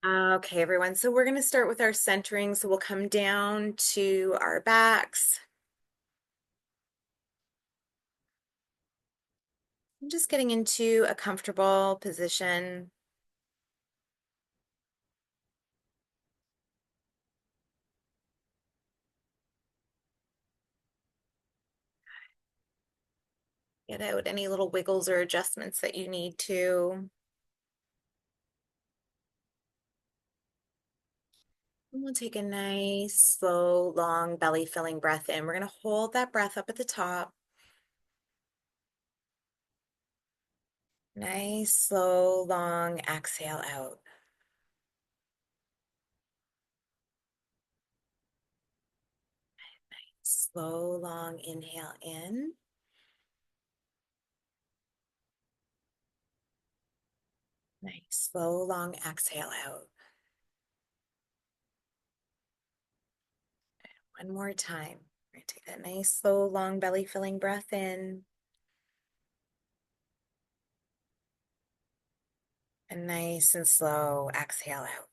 Okay, everyone. So we're going to start with our centering. So we'll come down to our backs. I'm just getting into a comfortable position. Get out any little wiggles or adjustments that you need to. And we'll take a nice, slow, long belly filling breath in. We're going to hold that breath up at the top. Nice, slow, long exhale out. Slow, long inhale in. Nice, slow, long exhale out. One more time. We're going to take that nice, slow, long belly filling breath in. And nice and slow exhale out.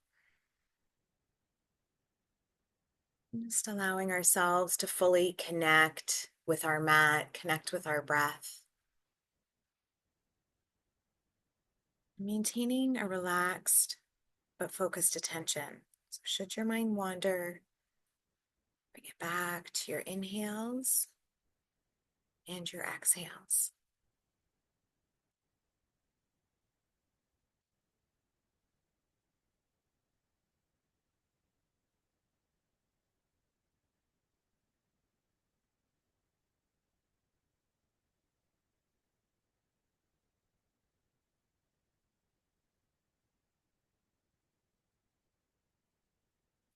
Just allowing ourselves to fully connect with our mat, connect with our breath. Maintaining a relaxed but focused attention. So should your mind wander, bring it back to your inhales and your exhales.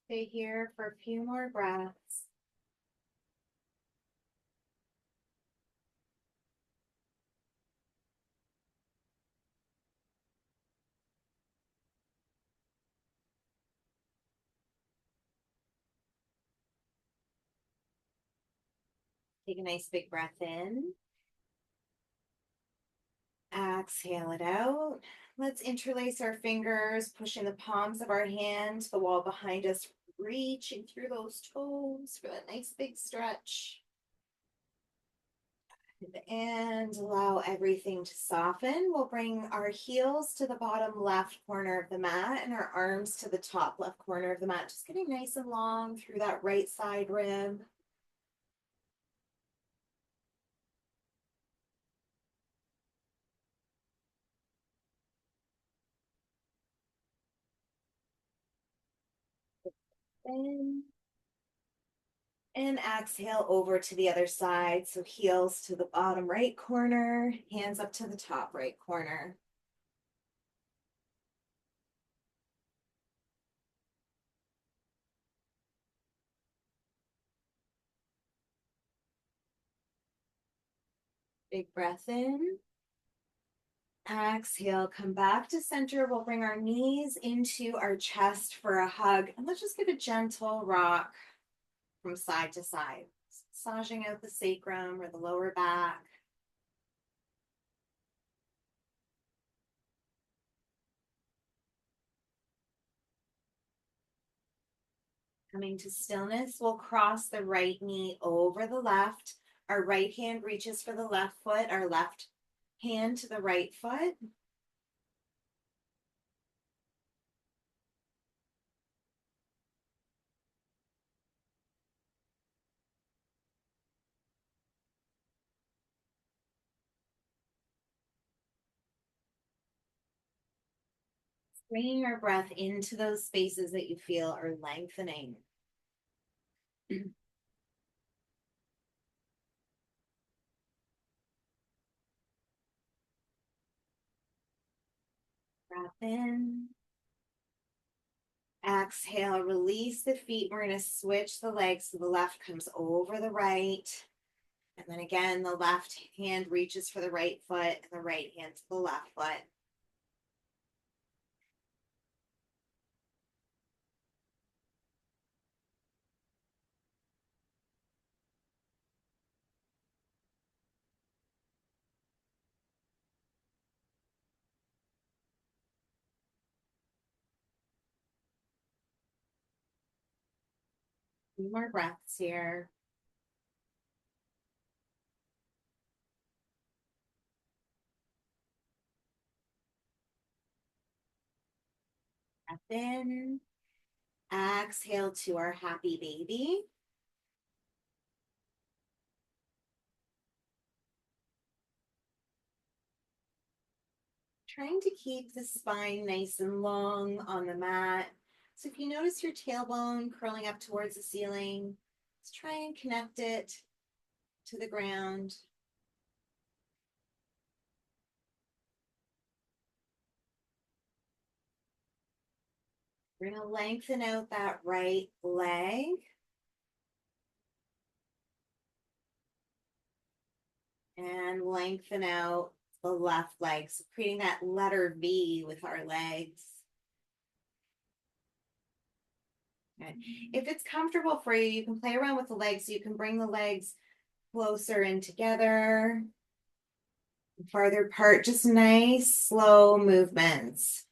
Stay here for a few more breaths. Take a nice big breath in. Exhale it out. Let's interlace our fingers, pushing the palms of our hand to the wall behind us, reaching through those toes for that nice big stretch. And allow everything to soften. We'll bring our heels to the bottom left corner of the mat and our arms to the top left corner of the mat, just getting nice and long through that right side rib. In. And exhale over to the other side. So heels to the bottom right corner, hands up to the top right corner. Big breath in. Exhale, come back to center. We'll bring our knees into our chest for a hug. And let's just give a gentle rock from side to side, massaging out the sacrum or the lower back. Coming to stillness, we'll cross the right knee over the left. Our right hand reaches for the left foot, our left hand to the right foot. Bringing our breath into those spaces that you feel are lengthening. Breath in. Exhale, release the feet. We're going to switch the legs so the left comes over the right. And then again, the left hand reaches for the right foot and the right hand to the left foot. few more breaths here. Breath in. Exhale to our happy baby. Trying to keep the spine nice and long on the mat. So if you notice your tailbone curling up towards the ceiling, let's try and connect it to the ground. We're going to lengthen out that right leg. And lengthen out the left leg. So creating that letter V with our legs. Okay. If it's comfortable for you, you can play around with the legs. So you can bring the legs closer in together, farther apart, just nice, slow movements.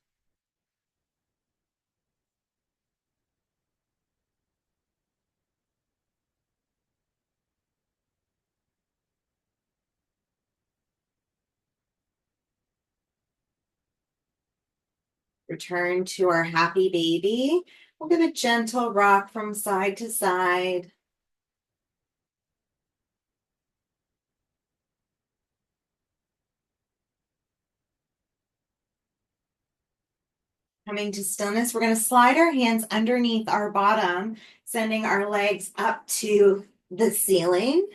Return to our happy baby. We'll give a gentle rock from side to side. Coming to stillness, we're going to slide our hands underneath our bottom, sending our legs up to the ceiling.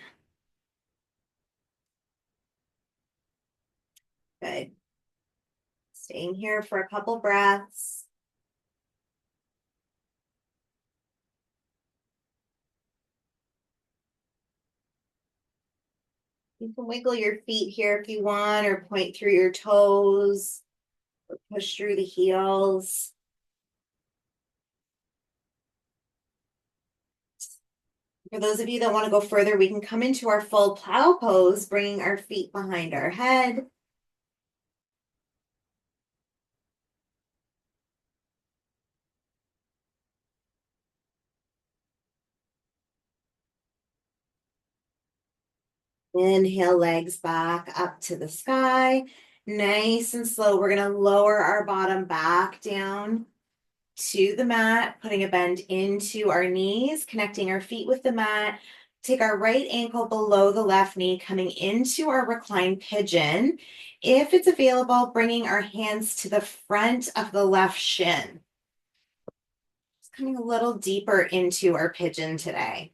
Good. Staying here for a couple breaths. You can wiggle your feet here if you want, or point through your toes, or push through the heels. For those of you that want to go further, we can come into our full plow pose, bringing our feet behind our head. Inhale, legs back up to the sky. Nice and slow. We're going to lower our bottom back down to the mat, putting a bend into our knees, connecting our feet with the mat. Take our right ankle below the left knee, coming into our reclined pigeon. If it's available, bringing our hands to the front of the left shin. Just coming a little deeper into our pigeon today.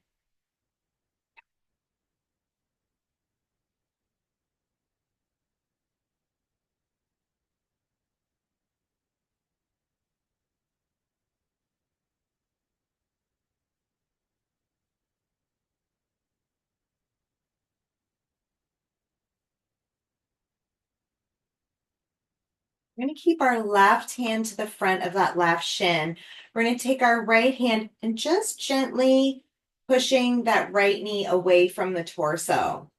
We're going to keep our left hand to the front of that left shin. We're going to take our right hand and just gently pushing that right knee away from the torso.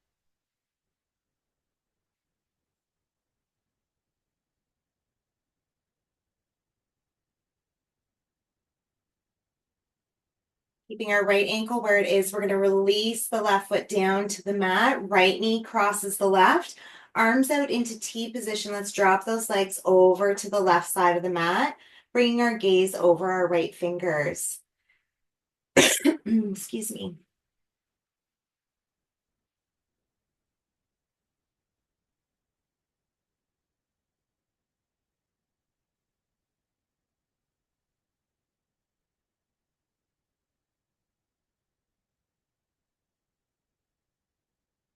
Keeping our right ankle where it is, we're going to release the left foot down to the mat. Right knee crosses the left. Arms out into T position. Let's drop those legs over to the left side of the mat, bringing our gaze over our right fingers. Excuse me.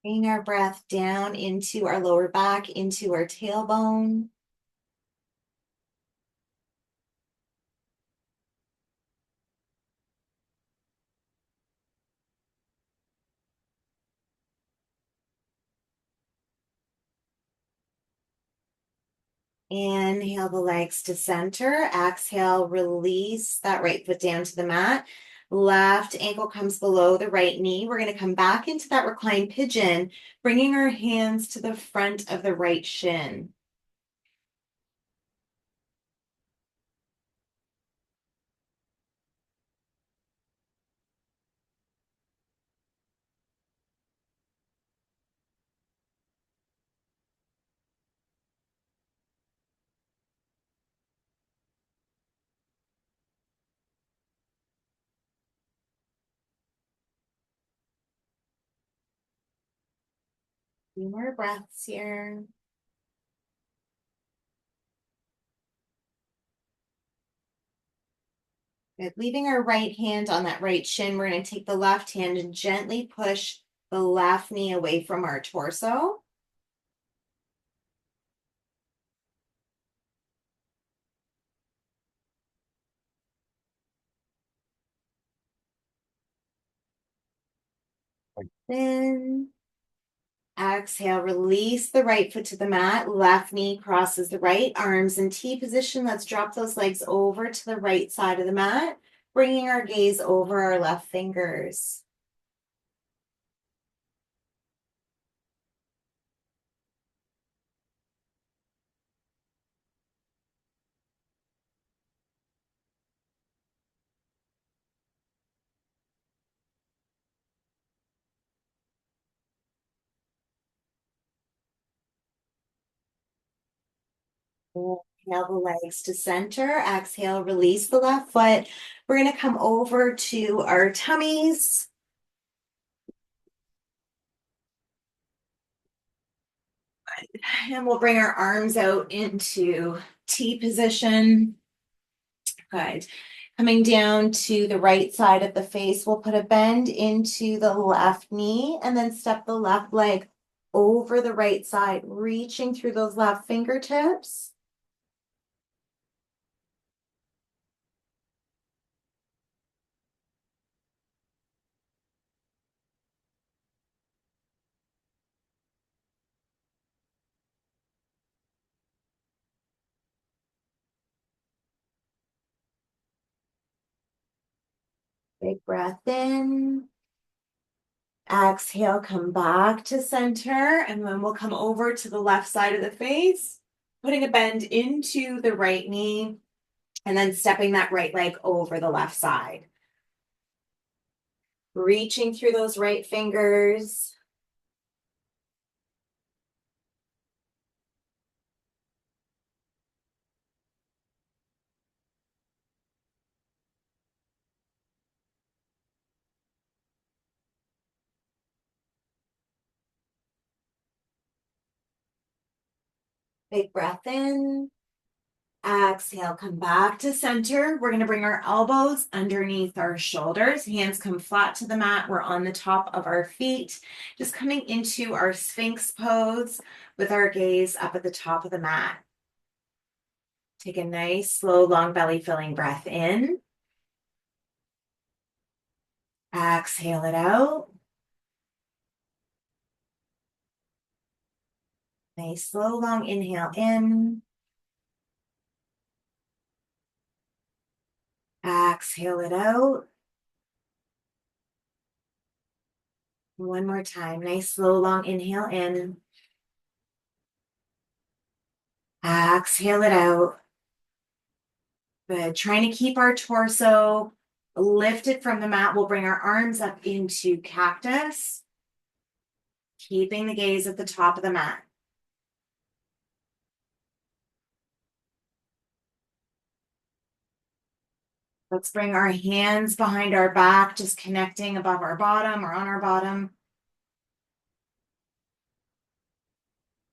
Bringing our breath down into our lower back, into our tailbone. Inhale the legs to center. Exhale, release that right foot down to the mat. Left ankle comes below the right knee. We're going to come back into that reclined pigeon, bringing our hands to the front of the right shin. Few more breaths here. Good. Leaving our right hand on that right shin, we're going to take the left hand and gently push the left knee away from our torso. Then exhale, release the right foot to the mat. Left knee crosses the right, arms in T position. Let's drop those legs over to the right side of the mat, bringing our gaze over our left fingers. Inhale the legs to center. Exhale, release the left foot. We're going to come over to our tummies. And we'll bring our arms out into T position. Good. Coming down to the right side of the face, we'll put a bend into the left knee and then step the left leg over the right side, reaching through those left fingertips. Big breath in. Exhale, come back to center, and then we'll come over to the left side of the face, putting a bend into the right knee, and then stepping that right leg over the left side. Reaching through those right fingers. Big breath in. Exhale, come back to center. We're going to bring our elbows underneath our shoulders. Hands come flat to the mat. We're on the top of our feet. Just coming into our Sphinx pose with our gaze up at the top of the mat. Take a nice, slow, long belly filling breath in. Exhale it out. Nice, slow, long inhale in. Exhale it out. One more time. Nice, slow, long inhale in. Exhale it out. Good. Trying to keep our torso lifted from the mat. We'll bring our arms up into cactus, keeping the gaze at the top of the mat. Let's bring our hands behind our back, just connecting above our bottom or on our bottom.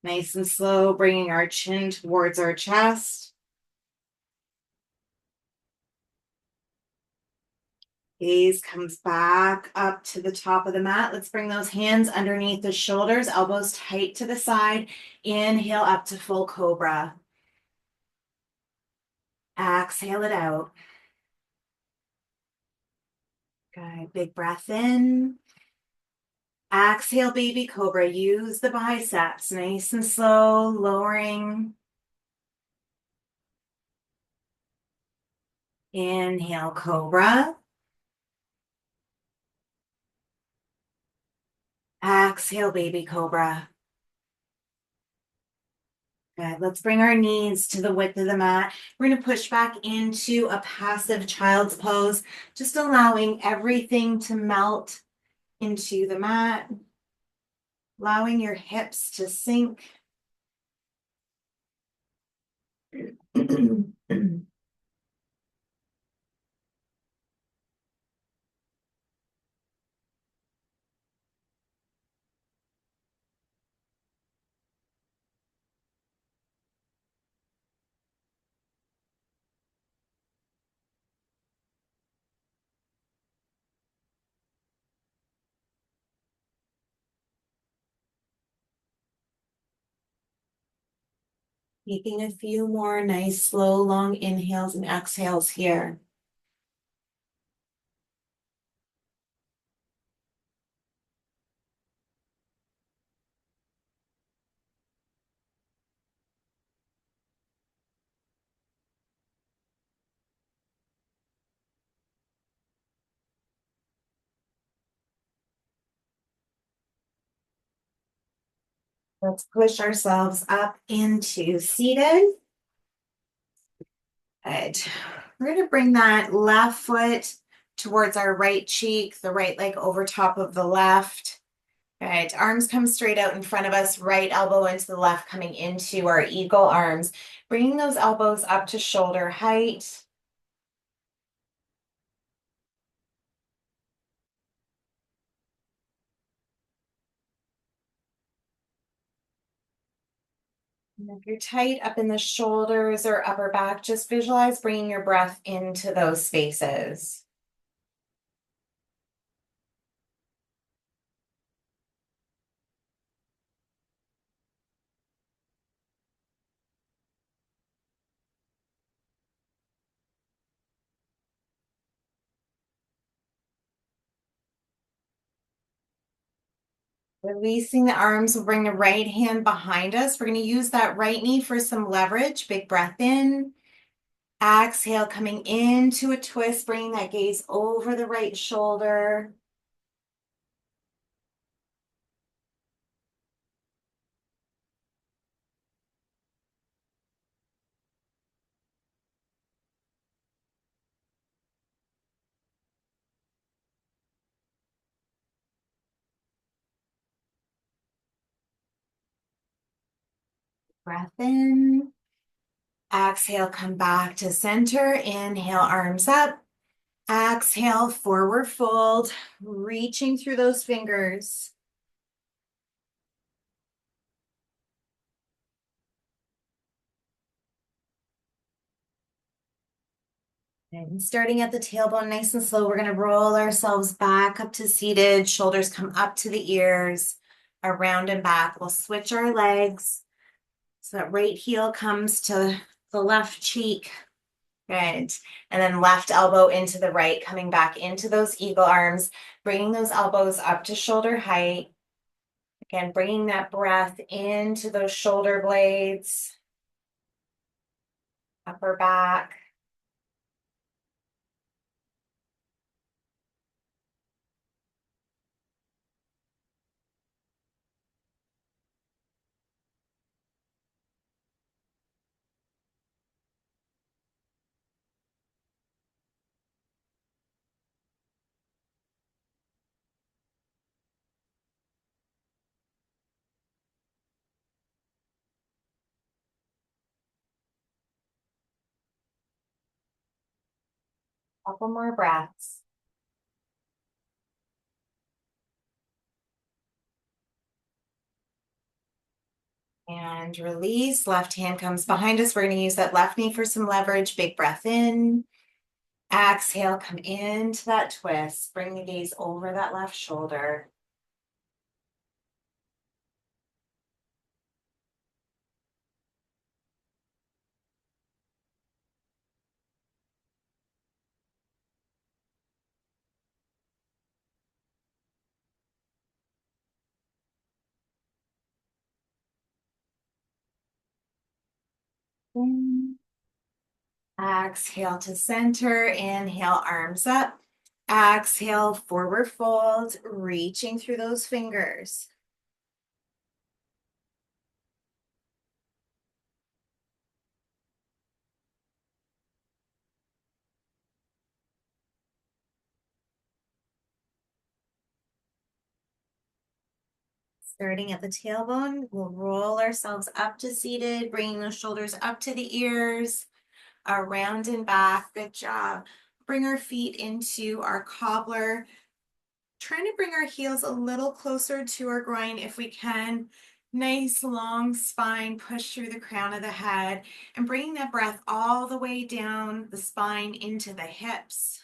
Nice and slow, bringing our chin towards our chest. Gaze comes back up to the top of the mat. Let's bring those hands underneath the shoulders, elbows tight to the side. Inhale up to full cobra. Exhale it out. Good. Big breath in. Exhale, baby cobra. Use the biceps. Nice and slow, lowering. Inhale, cobra. Exhale, baby cobra. Good. Let's bring our knees to the width of the mat. We're going to push back into a passive child's pose, just allowing everything to melt into the mat, allowing your hips to sink. Taking a few more nice, slow, long inhales and exhales here. Let's push ourselves up into seated. Good. We're going to bring that left foot towards our right cheek, the right leg over top of the left. Good. Arms come straight out in front of us, right elbow into the left, coming into our eagle arms. Bringing those elbows up to shoulder height. And if you're tight up in the shoulders or upper back, just visualize bringing your breath into those spaces. Releasing the arms, we'll bring the right hand behind us. We're going to use that right knee for some leverage. Big breath in. Exhale, coming into a twist, bringing that gaze over the right shoulder. Breath in. Exhale, come back to center. Inhale, arms up. Exhale, forward fold, reaching through those fingers. And starting at the tailbone, nice and slow, we're going to roll ourselves back up to seated. Shoulders come up to the ears, around and back. We'll switch our legs. So that right heel comes to the left cheek. Good. And then left elbow into the right, coming back into those eagle arms, bringing those elbows up to shoulder height. Again, bringing that breath into those shoulder blades, upper back. Couple more breaths. And release. Left hand comes behind us. We're going to use that left knee for some leverage. Big breath in. Exhale, come into that twist. Bring the gaze over that left shoulder. In. Exhale to center. Inhale, arms up. Exhale, forward fold, reaching through those fingers. Starting at the tailbone, we'll roll ourselves up to seated, bringing those shoulders up to the ears, around and back. Good job. Bring our feet into our cobbler. Trying to bring our heels a little closer to our groin if we can. Nice long spine, push through the crown of the head, and bringing that breath all the way down the spine into the hips.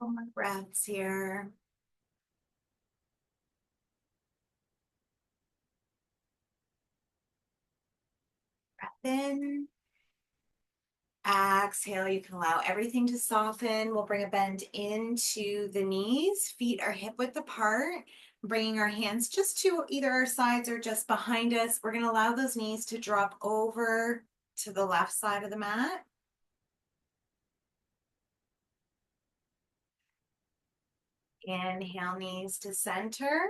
Couple more breaths here. Breath in. Exhale, you can allow everything to soften. We'll bring a bend into the knees. Feet are hip width apart. Bringing our hands just to either our sides or just behind us. We're going to allow those knees to drop over to the left side of the mat. Inhale, knees to center.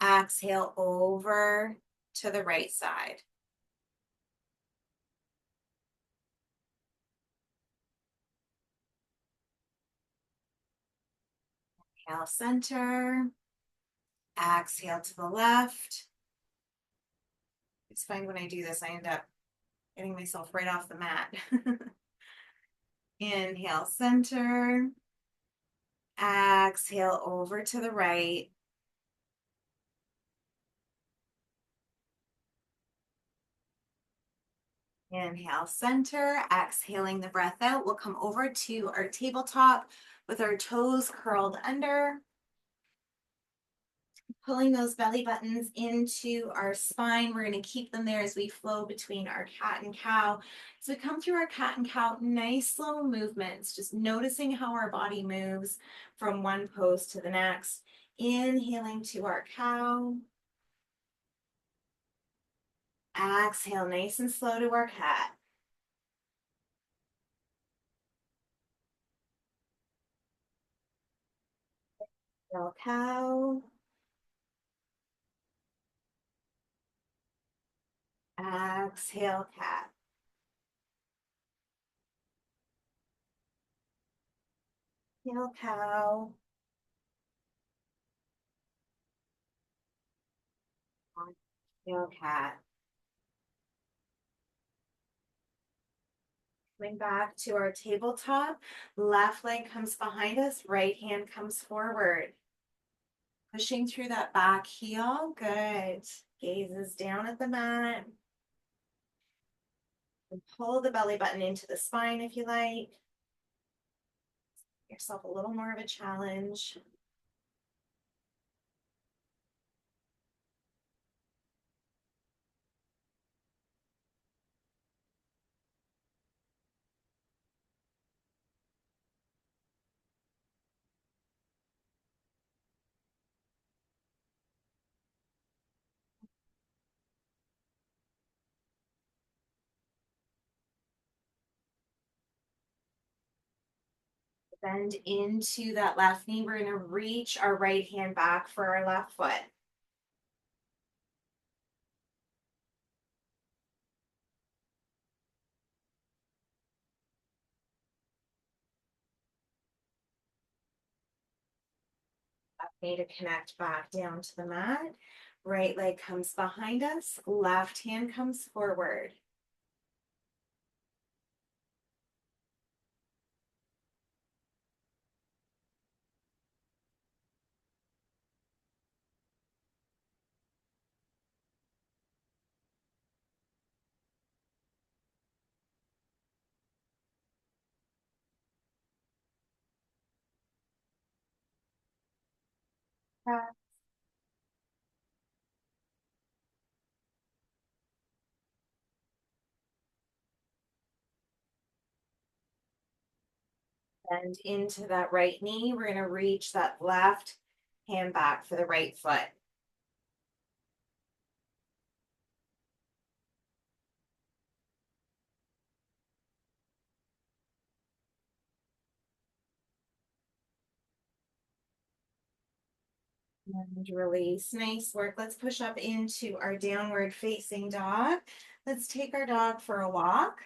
Exhale, over to the right side. Inhale, center. Exhale to the left. It's fine when I do this, I end up getting myself right off the mat. Inhale, center. Exhale, over to the right. Inhale, center. Exhaling the breath out. We'll come over to our tabletop with our toes curled under. Pulling those belly buttons into our spine. We're going to keep them there as we flow between our cat and cow. So we come through our cat and cow, nice slow movements, just noticing how our body moves from one pose to the next. Inhaling to our cow. Exhale, nice and slow to our cat. Inhale, cow. Exhale, cat. Inhale, cow. Exhale, cat. Coming back to our tabletop, left leg comes behind us, right hand comes forward. Pushing through that back heel, good. Gazes down at the mat. And pull the belly button into the spine if you like. Give yourself a little more of a challenge. Bend into that left knee. We're going to reach our right hand back for our left foot. Left knee to connect back down to the mat. Right leg comes behind us. Left hand comes forward. Bend into that right knee. We're going to reach that left hand back for the right foot. And release. Nice work. Let's push up into our downward facing dog. Let's take our dog for a walk.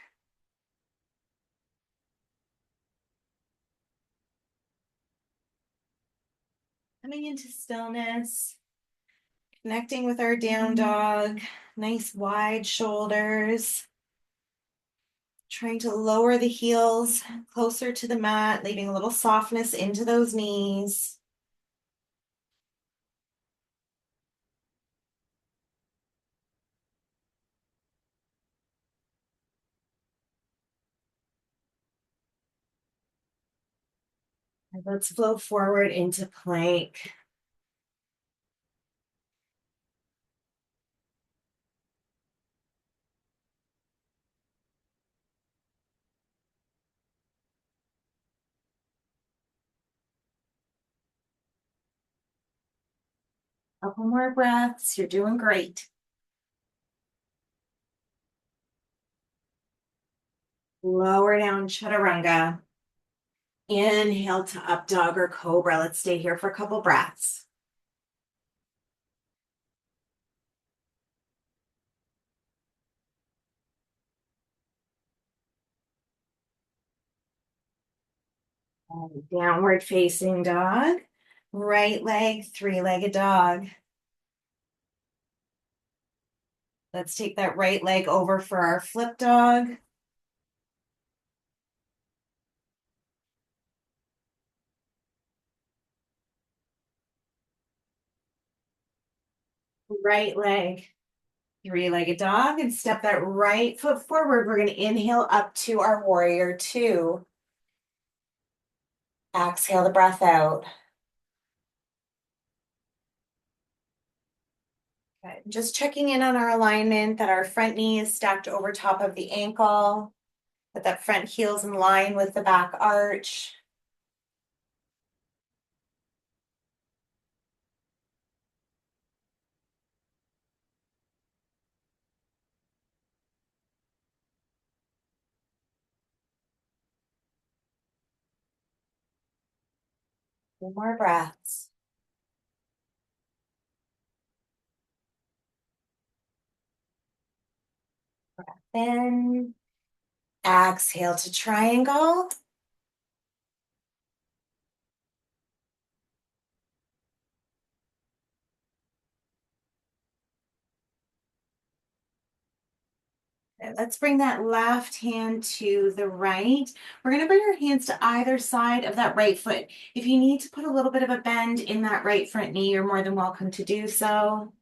Coming into stillness. Connecting with our down dog. Nice wide shoulders. Trying to lower the heels closer to the mat, leaving a little softness into those knees. Let's flow forward into plank. Couple more breaths. You're doing great. Lower down chaturanga. Inhale to up dog or cobra. Let's stay here for a couple breaths. And downward facing dog. Right leg, three-legged dog. Let's take that right leg over for our flip dog. Right leg, three-legged dog, and step that right foot forward. We're going to inhale up to our warrior two. Exhale the breath out. Good. Just checking in on our alignment, that our front knee is stacked over top of the ankle, that front heel's in line with the back arch. Two more breaths. Then exhale to triangle. Let's bring that left hand to the right. We're going to bring our hands to either side of that right foot. If you need to put a little bit of a bend in that right front knee, you're more than welcome to do so.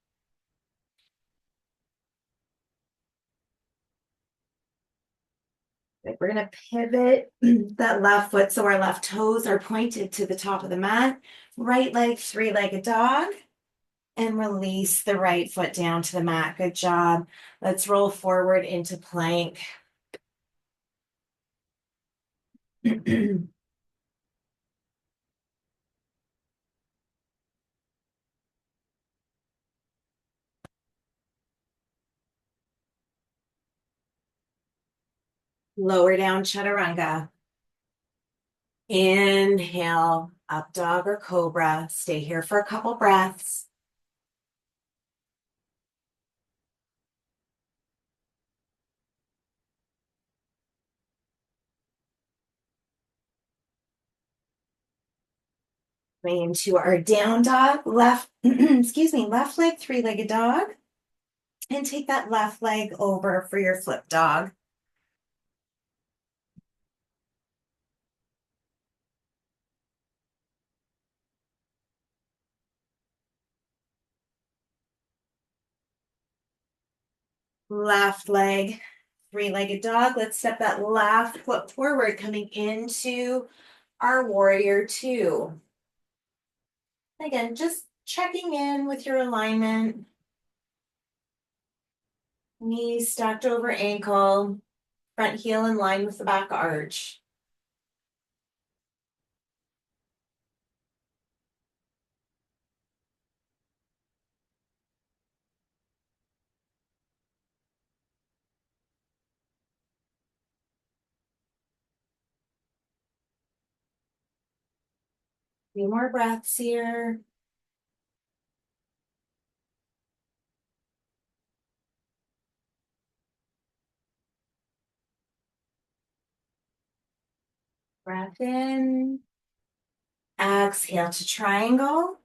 We're going to pivot that left foot so our left toes are pointed to the top of the mat. Right leg, three-legged dog. And release the right foot down to the mat. Good job. Let's roll forward into plank. Lower down chaturanga. Inhale, up dog or cobra. Stay here for a couple breaths. Bring into our down dog, left, excuse me, left leg, three-legged dog. And take that left leg over for your flip dog. Left leg, three-legged dog. Let's step that left foot forward, coming into our warrior two. Again, just checking in with your alignment. Knees stacked over ankle, front heel in line with the back arch. Few more breaths here. Breath in. Exhale to triangle.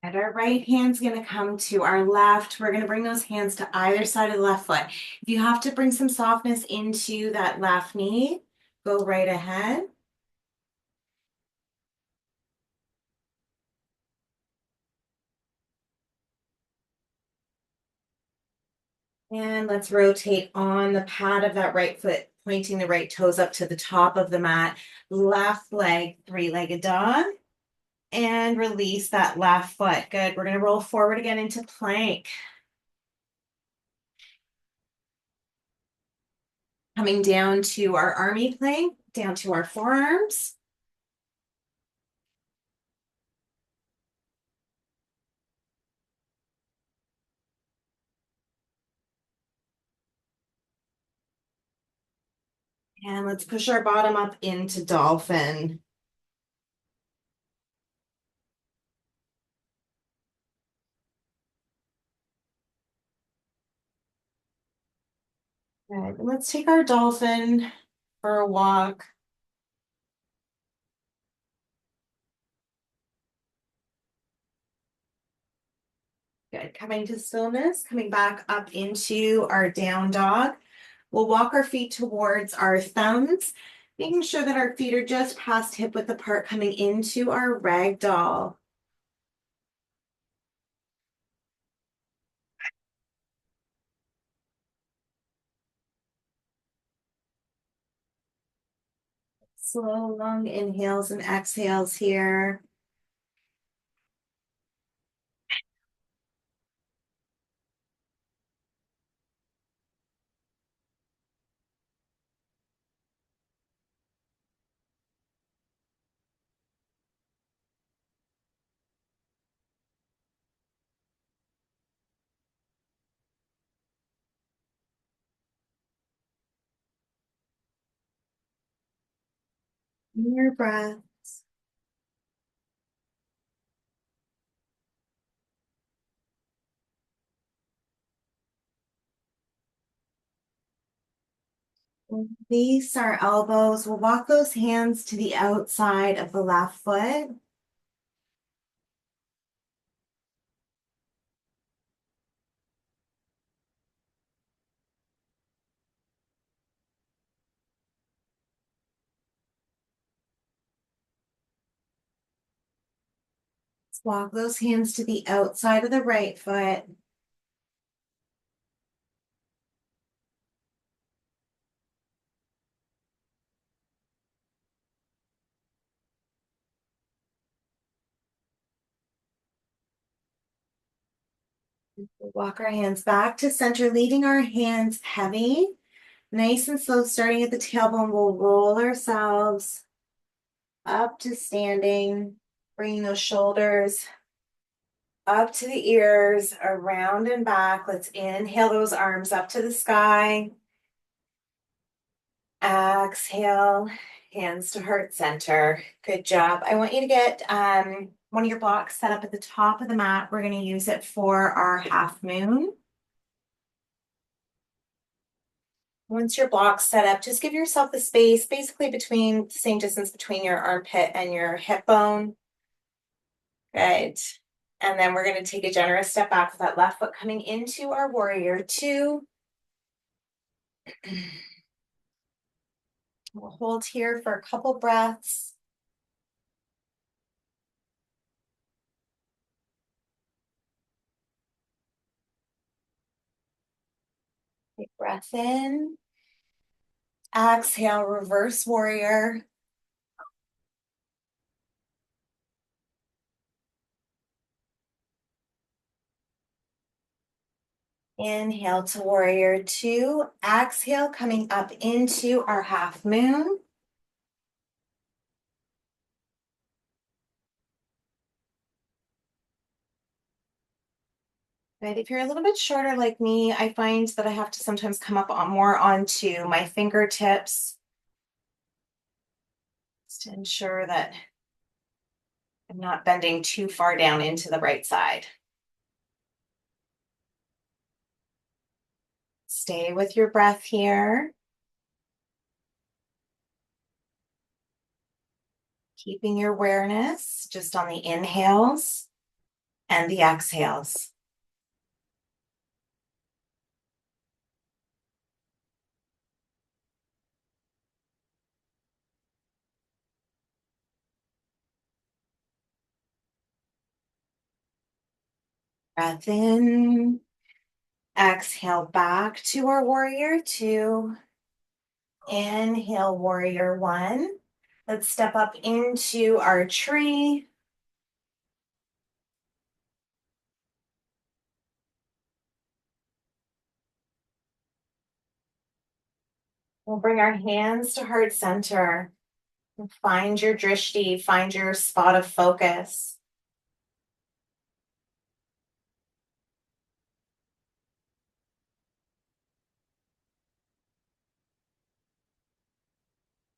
And our right hand's going to come to our left. We're going to bring those hands to either side of the left foot. If you have to bring some softness into that left knee, go right ahead. And let's rotate on the pad of that right foot, pointing the right toes up to the top of the mat. Left leg, three-legged dog. And release that left foot. Good. We're going to roll forward again into plank. Coming down to our army plank, down to our forearms. And let's push our bottom up into dolphin. Good. Let's take our dolphin for a walk. Good. Coming to stillness, coming back up into our down dog. We'll walk our feet towards our thumbs, making sure that our feet are just past hip width apart, coming into our rag doll. Slow, long inhales and exhales here. Your breath. Release our elbows. We'll walk those hands to the outside of the left foot. Let's walk those hands to the outside of the right foot. We'll walk our hands back to center, leaving our hands heavy. Nice and slow, starting at the tailbone, we'll roll ourselves up to standing, bringing those shoulders up to the ears, around and back. Let's inhale those arms up to the sky. Exhale, hands to heart center. Good job. I want you to get one of your blocks set up at the top of the mat. We're going to use it for our half moon. Once your block's set up, just give yourself the space, basically between the same distance between your armpit and your hip bone. Good. And then we're going to take a generous step back with that left foot coming into our warrior two. We'll hold here for a couple breaths. Big breath in. Exhale, reverse warrior. Inhale to warrior two. Exhale, coming up into our half moon. Right, if you're a little bit shorter like me, I find that I have to sometimes come up on more onto my fingertips just to ensure that I'm not bending too far down into the right side. Stay with your breath here. Keeping your awareness just on the inhales and the exhales. Breath in Exhale back to our warrior two. Inhale, warrior one. Let's step up into our tree. We'll bring our hands to heart center. Find your drishti, find your spot of focus.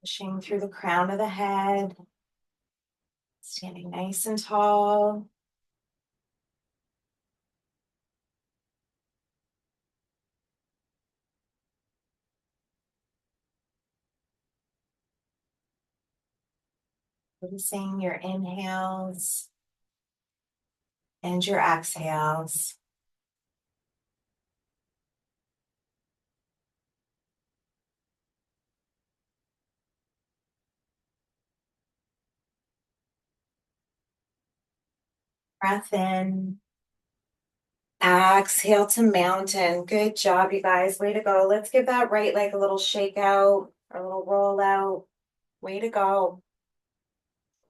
Pushing through the crown of the head. Standing nice and tall. Noticing your inhales and your exhales. Breath in. Exhale to mountain. Good job, you guys. Way to go. Let's give that right leg a little shake out, a little roll out. Way to go.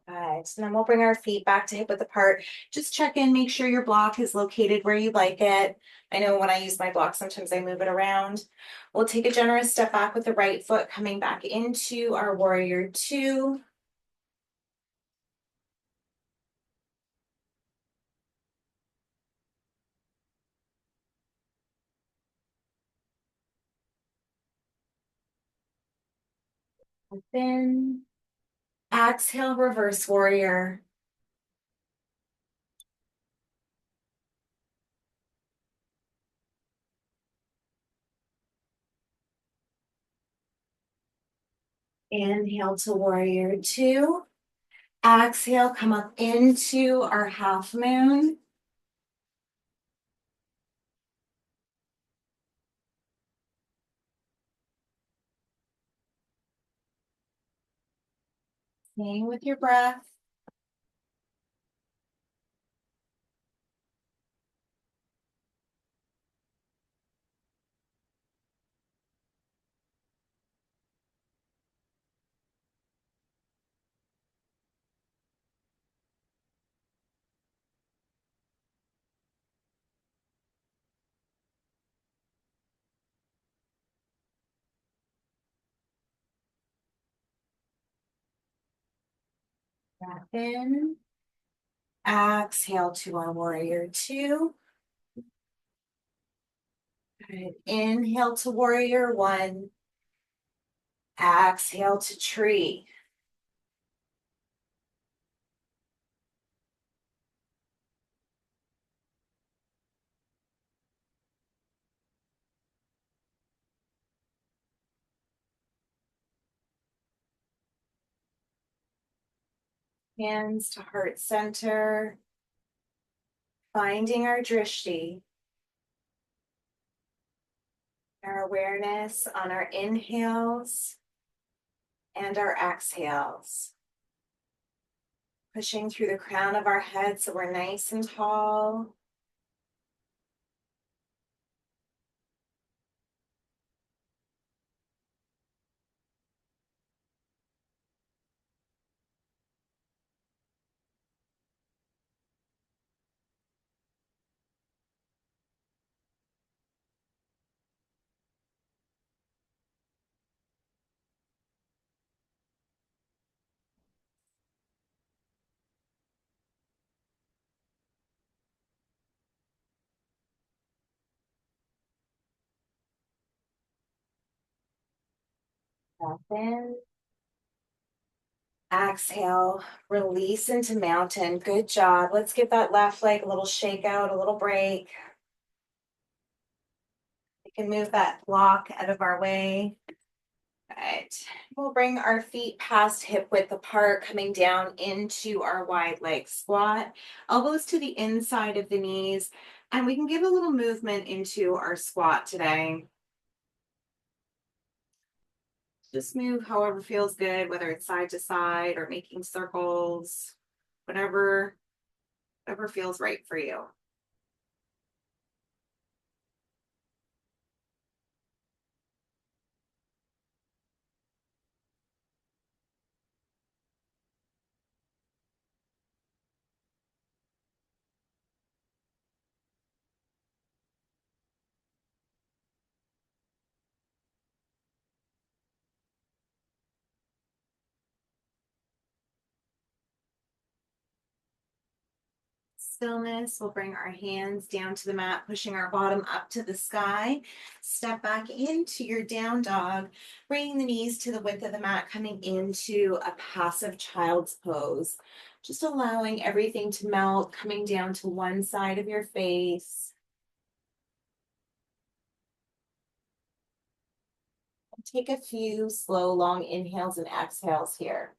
Good. And then we'll bring our feet back to hip width apart. Just check in, make sure your block is located where you like it. I know when I use my block, sometimes I move it around. We'll take a generous step back with the right foot, coming back into our warrior two. Then exhale, reverse warrior. Inhale to warrior two. Exhale, come up into our half moon. Staying with your breath. Breath in. Exhale to our warrior two. Good. Inhale to warrior one. Exhale to tree. Hands to heart center. Finding our drishti. Our awareness on our inhales and our exhales. Pushing through the crown of our head so we're nice and tall. Breath in. Exhale, release into mountain. Good job. Let's give that left leg a little shake out, a little break. We can move that block out of our way. Good. We'll bring our feet past hip width apart, coming down into our wide leg squat. Elbows to the inside of the knees, and we can give a little movement into our squat today. Just move however feels good, whether it's side to side or making circles, whatever, whatever feels right for you. stillness, we'll bring our hands down to the mat, pushing our bottom up to the sky. Step back into your down dog, bringing the knees to the width of the mat, coming into a passive child's pose. Just allowing everything to melt, coming down to one side of your face. Take a few slow, long inhales and exhales here.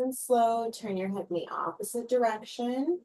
And slow, turn your head in the opposite direction.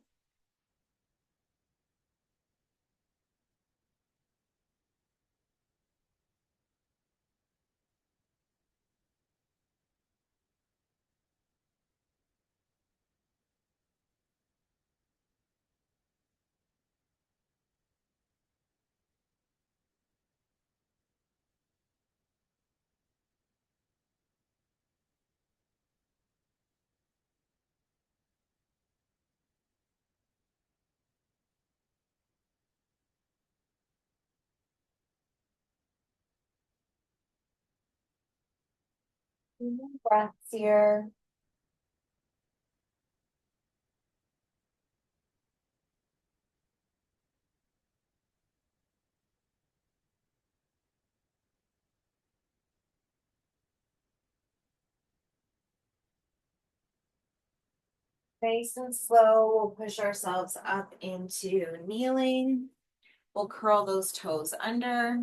Breaths here. Nice and slow, we'll push ourselves up into kneeling. We'll curl those toes under.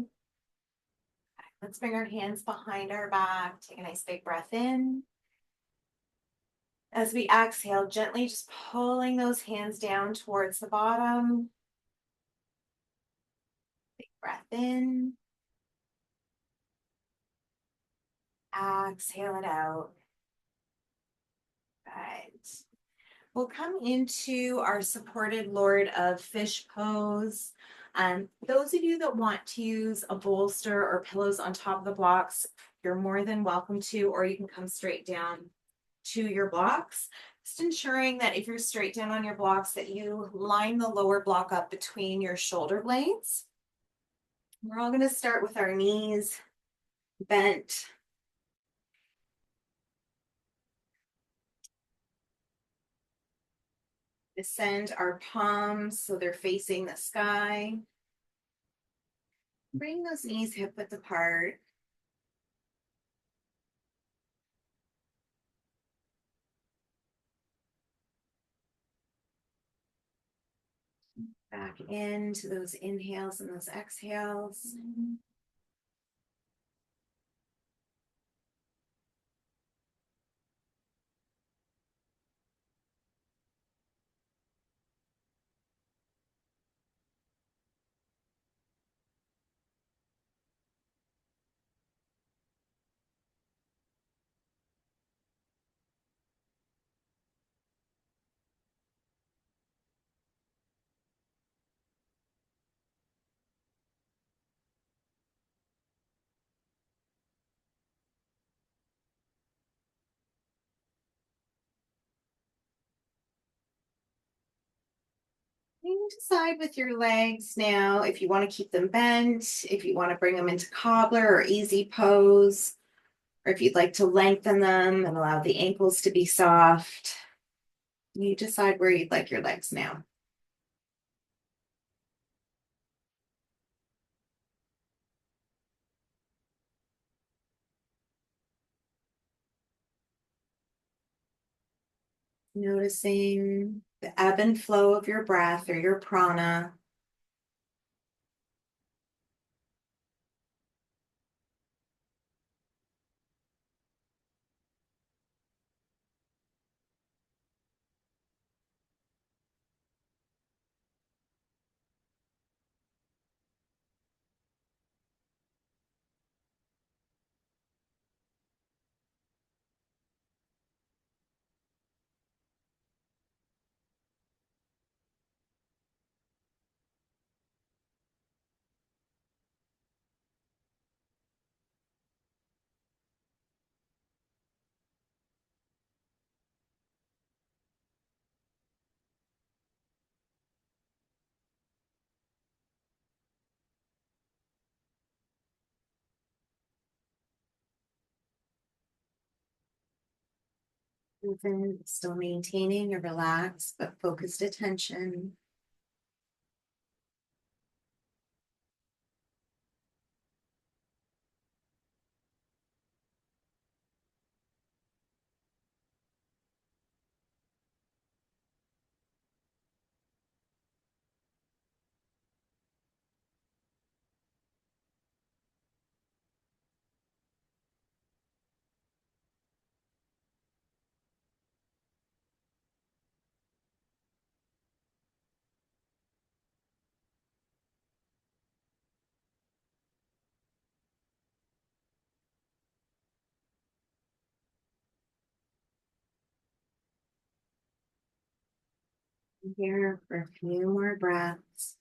Let's bring our hands behind our back. Take a nice big breath in. As we exhale, gently just pulling those hands down towards the bottom. Big breath in. Exhale it out. Good. We'll come into our supported Lord of Fish pose. Those of you that want to use a bolster or pillows on top of the blocks, you're more than welcome to, or you can come straight down to your blocks. Just ensuring that if you're straight down on your blocks, that you line the lower block up between your shoulder blades. We're all going to start with our knees bent. Descend our palms so they're facing the sky. Bring those knees hip width apart. Back into those inhales and those exhales. You decide with your legs now if you want to keep them bent, if you want to bring them into cobbler or easy pose, or if you'd like to lengthen them and allow the ankles to be soft. You decide where you'd like your legs now. Noticing the ebb and flow of your breath or your prana. Even still maintaining a relaxed but focused attention. Here for a few more breaths.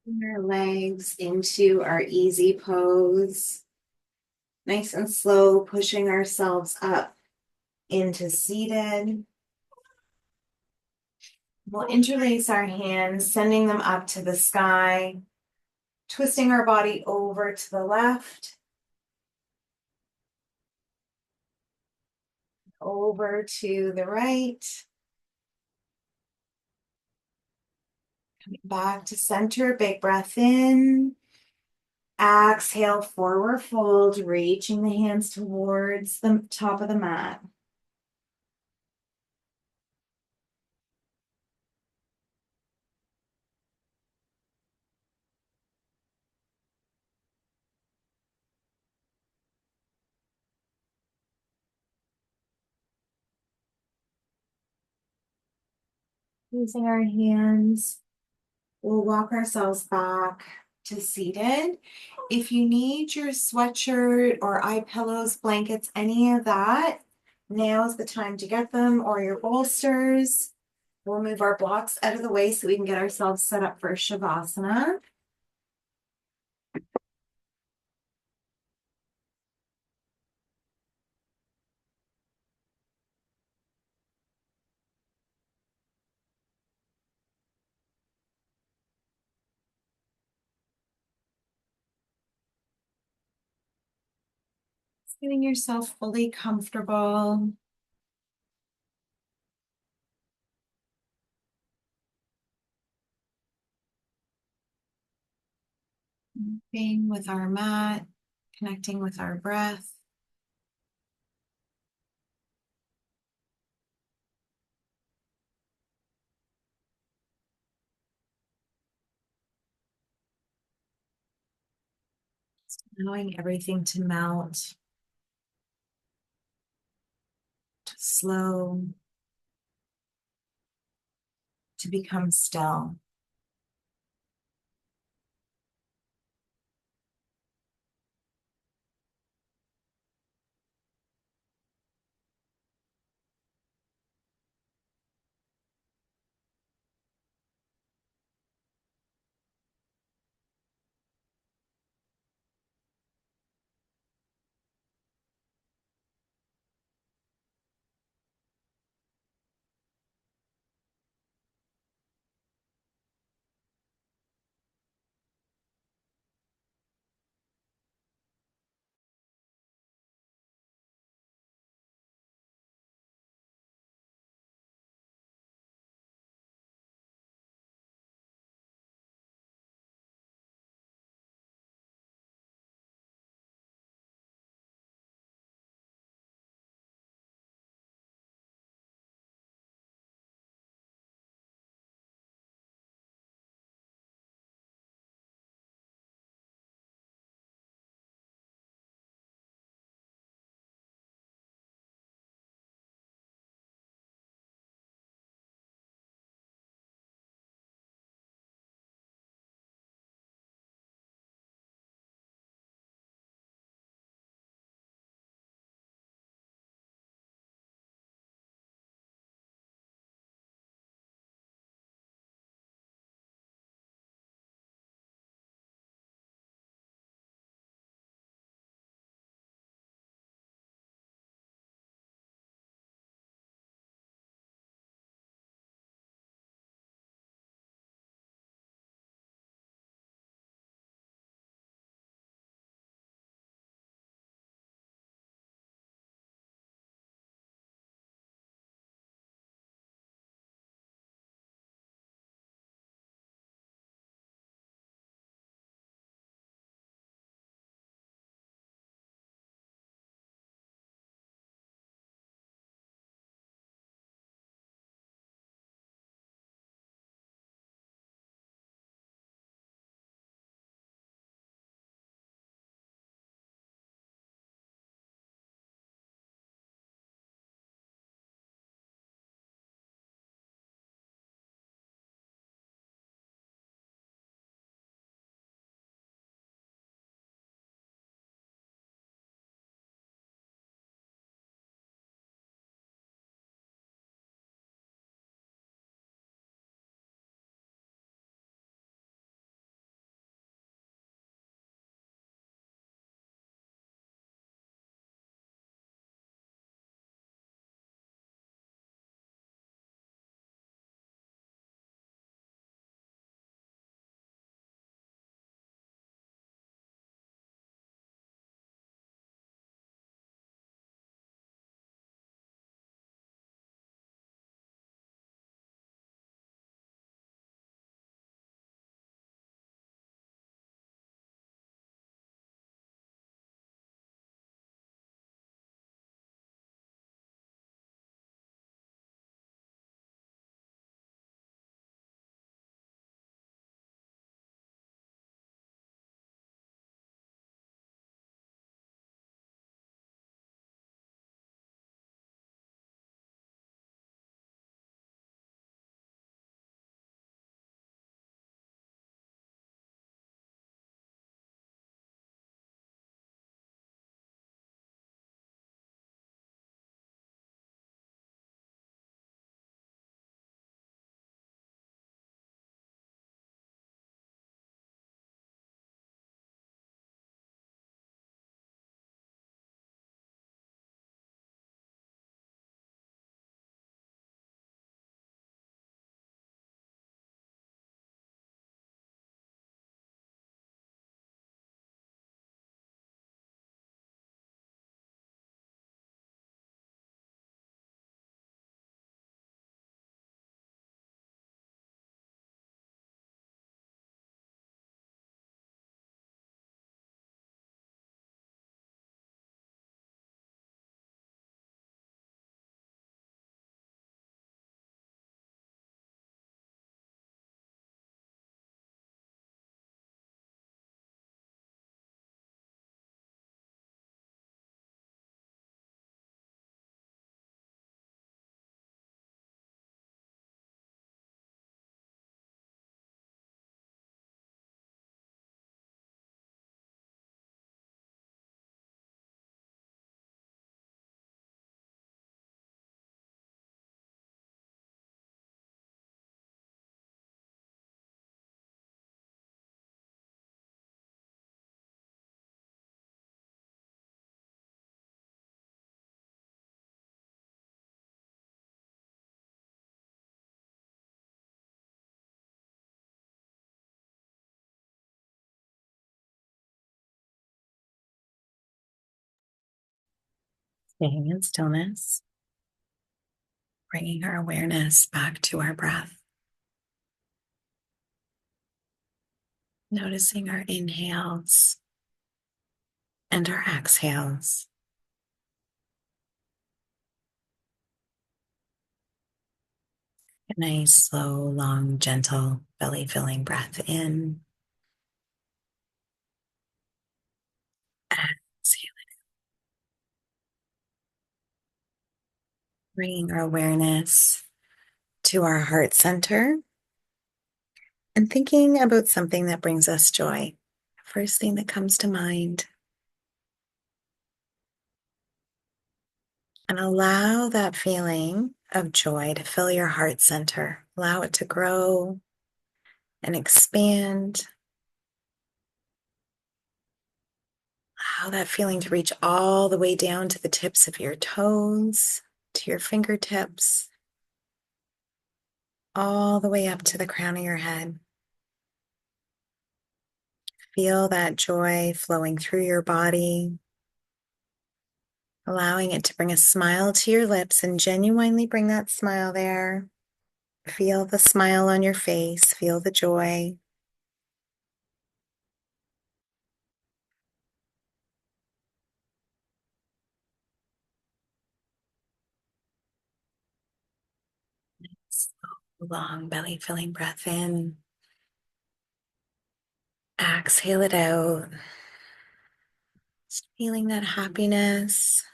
Bring our legs into our easy pose. Nice and slow, pushing ourselves up into seated. We'll interlace our hands, sending them up to the sky, twisting our body over to the left, over to the right. Coming back to center, big breath in. Exhale, forward fold, reaching the hands towards the top of the mat. Using our hands, we'll walk ourselves back to seated. If you need your sweatshirt or eye pillows, blankets, any of that, now's the time to get them, or your bolsters. We'll move our blocks out of the way so we can get ourselves set up for Shavasana. Just getting yourself fully comfortable. Being with our mat, connecting with our breath. Allowing everything to melt, to slow, to become still. Staying in stillness, bringing our awareness back to our breath, noticing our inhales and our exhales. A nice, slow, long, gentle belly filling breath in. Exhale, bringing our awareness to our heart center and thinking about something that brings us joy. First thing that comes to mind. And allow that feeling of joy to fill your heart center. Allow it to grow and expand. Allow that feeling to reach all the way down to the tips of your toes, to your fingertips, all the way up to the crown of your head. Feel that joy flowing through your body, allowing it to bring a smile to your lips and genuinely bring that smile there. Feel the smile on your face, feel the joy. Slow, long belly filling breath in. Exhale it out. Just feeling that happiness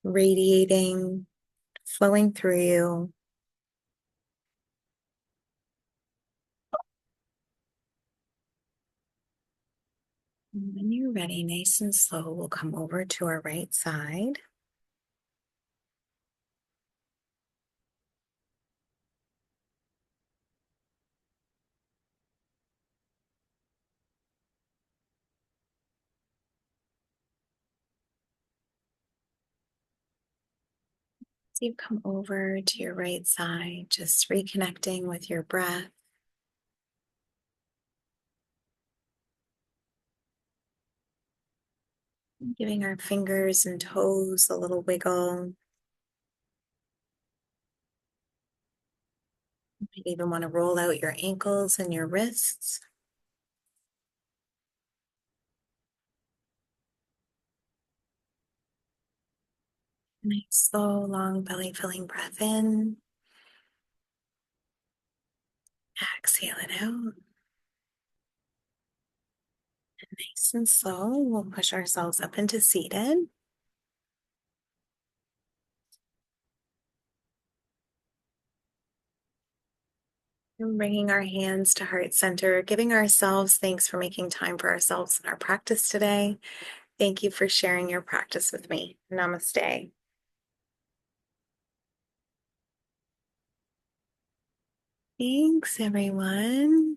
radiating, flowing through you. And when you're ready, nice and slow, we'll come over to our right side. So you come over to your right side, just reconnecting with your breath. Giving our fingers and toes a little wiggle. You might even want to roll out your ankles and your wrists. Nice, slow, long belly filling breath in. Exhale it out. Nice and slow, we'll push ourselves up into seated. And bringing our hands to heart center, giving ourselves thanks for making time for ourselves in our practice today. Thank you for sharing your practice with me. Namaste. Thanks, everyone.